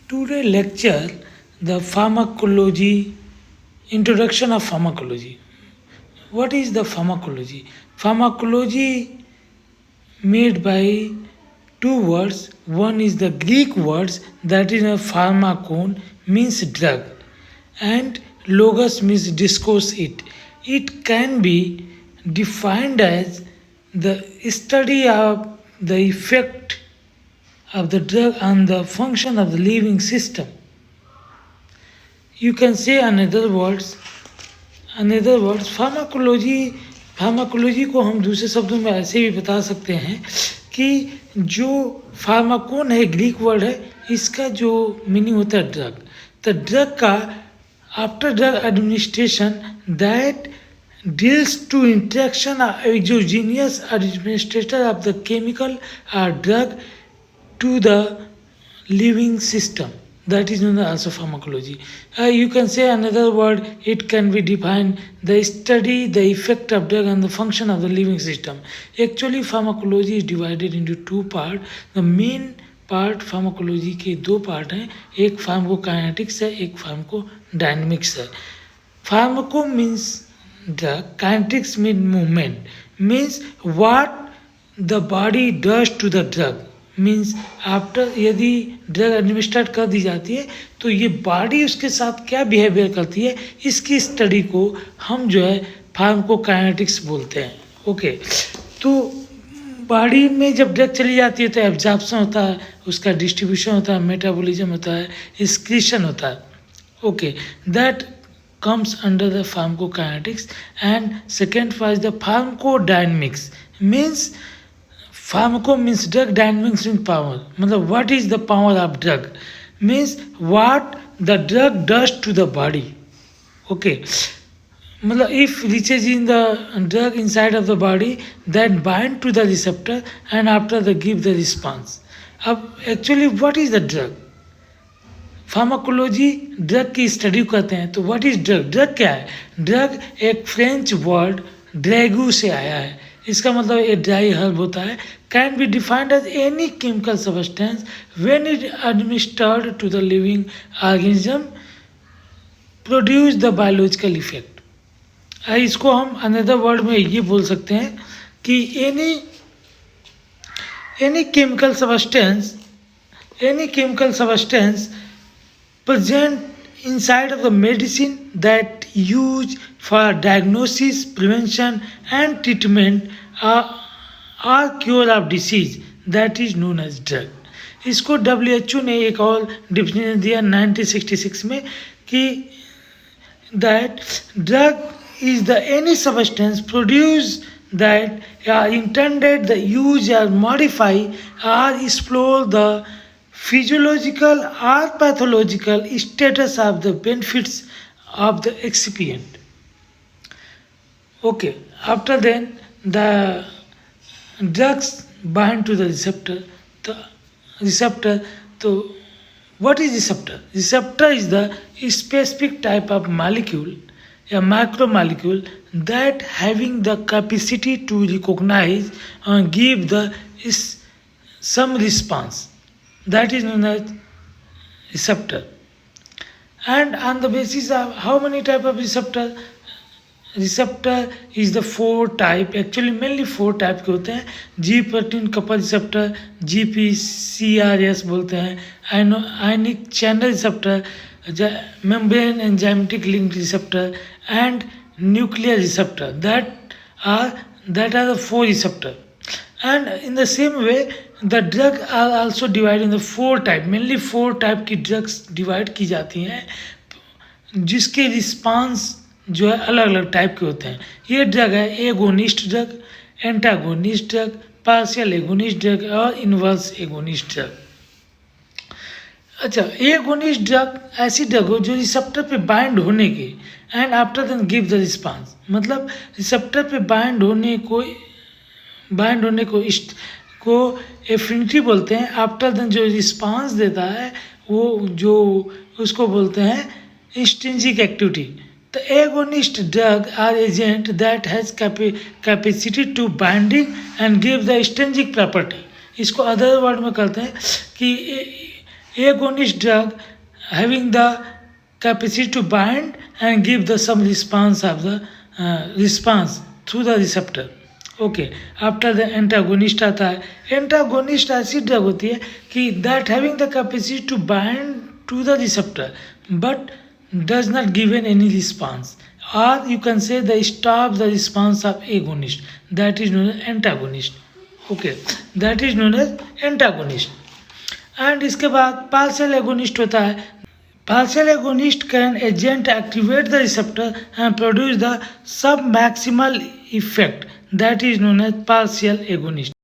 Today lecture the pharmacology, introduction of pharmacology. What is the pharmacology? Pharmacology made by two words. One is the Greek words that is a pharmakon means drug and logos means discourse it. It can be defined as the study of the effect of the drug on the function of the living system. You can say another words pharmacology को हम दूसरे शब्दों में ऐसे भी बता सकते हैं कि जो फार्माकोन है ग्रीक वर्ड है, इसका जो मीनिंग होता है ड्रग, तो ड्रग का after drug administration that deals to interaction of exogenous administrator of the chemical or drug to the living system. That is known as also pharmacology. You can say another word, it can be defined the study, the effect of drug and the function of the living system. Actually, pharmacology is divided into two parts. The main part pharmacology के दो part हैं, एक pharmacokinetics है, एक pharmacodynamics है. Pharmaco means drug, kinetics means movement, means what the body does to the drug, means after यदि drug administrate कर दी जाती है तो ये बॉडी उसके साथ क्या बिहेवियर करती है, इसकी स्टडी को हम जो है फार्माकोकाइनेटिक्स बोलते हैं. ओके, तो बॉडी में जब ड्रग चली जाती है तो एब्जॉर्प्शन होता है, उसका डिस्ट्रीब्यूशन होता है, मेटाबॉलिज्म होता है, एक्सक्रीशन होता है. Okay, that comes under the pharmacokinetics. And second was the pharmacodynamics, means pharmaco means drug, dynamics means power. मतलब what is the power of drug, means what the drug does to the body. Okay, मतलब if reaches in the drug inside of the body, then bind to the receptor and after the give the response. अब actually what is the drug? Pharmacology drug की study करते हैं. तो what is drug? Drug क्या है? Drug एक French word ड्रैगू से आया है. इसका मतलब एक ड्राई हर्ब होता है. Can be defined as any chemical substance when it administered to the living organism produce the biological effect. इसको हम अनदर वर्ड में ये बोल सकते हैं कि any chemical substance present inside of the medicine that used for diagnosis, prevention and treatment or cure of disease, that is known as drug. इसको WHO ने एक और डिफिनेशन दिया 1966 में कि that drug is the any substance produced that are intended the use or modify or explore the physiological or pathological status of the benefits of the excipient. Okay, after then the drugs bind to the receptor. So what is receptor? Receptor is the specific type of molecule, a macromolecule that having the capacity to recognize and give the some response. That is known as receptor. And on the basis of how many type of receptor is the four type. Actually mainly four type के होते हैं. G protein couple receptor, GPCRS बोलते हैं, ionic channel receptor, membrane enzymatic link receptor and nuclear receptor. That are the four receptor. And in the same way the drug are also divided in the four type. Mainly four type की drugs divide की जाती हैं जिसके response जो है अलग अलग type के होते हैं. ये ड्रग है agonist drug, antagonist drug, partial agonist drug और इनवर्स एगोनिस्ट ड्रग. अच्छा, एगोनिस्ट ड्रग ऐसी ड्रग हो जो रिसेप्टर पे बाइंड होने के and after then give the response, मतलब रिसेप्टर पे बाइंड होने को एफिनिटी बोलते हैं. आफ्टर देन जो रिस्पांस देता है वो जो उसको बोलते हैं intrinsic activity. The agonist drug are agent that has capacity to binding and give the extrinsic property. इसको अदर वर्ड में कहते हैं कि agonist drug having the capacity to bind and give the some response of the response through the receptor. Okay after the antagonist आता है. Antagonist ऐसी drug होती है कि that having the capacity to bind to the receptor but does not given any response, or you can say they stop the response of agonist, that is known as antagonist. Okay, that is known as antagonist. And इसके बाद partial agonist होता है. Partial agonist can agent activate the receptor and produce the submaximal effect, that is known as partial agonist.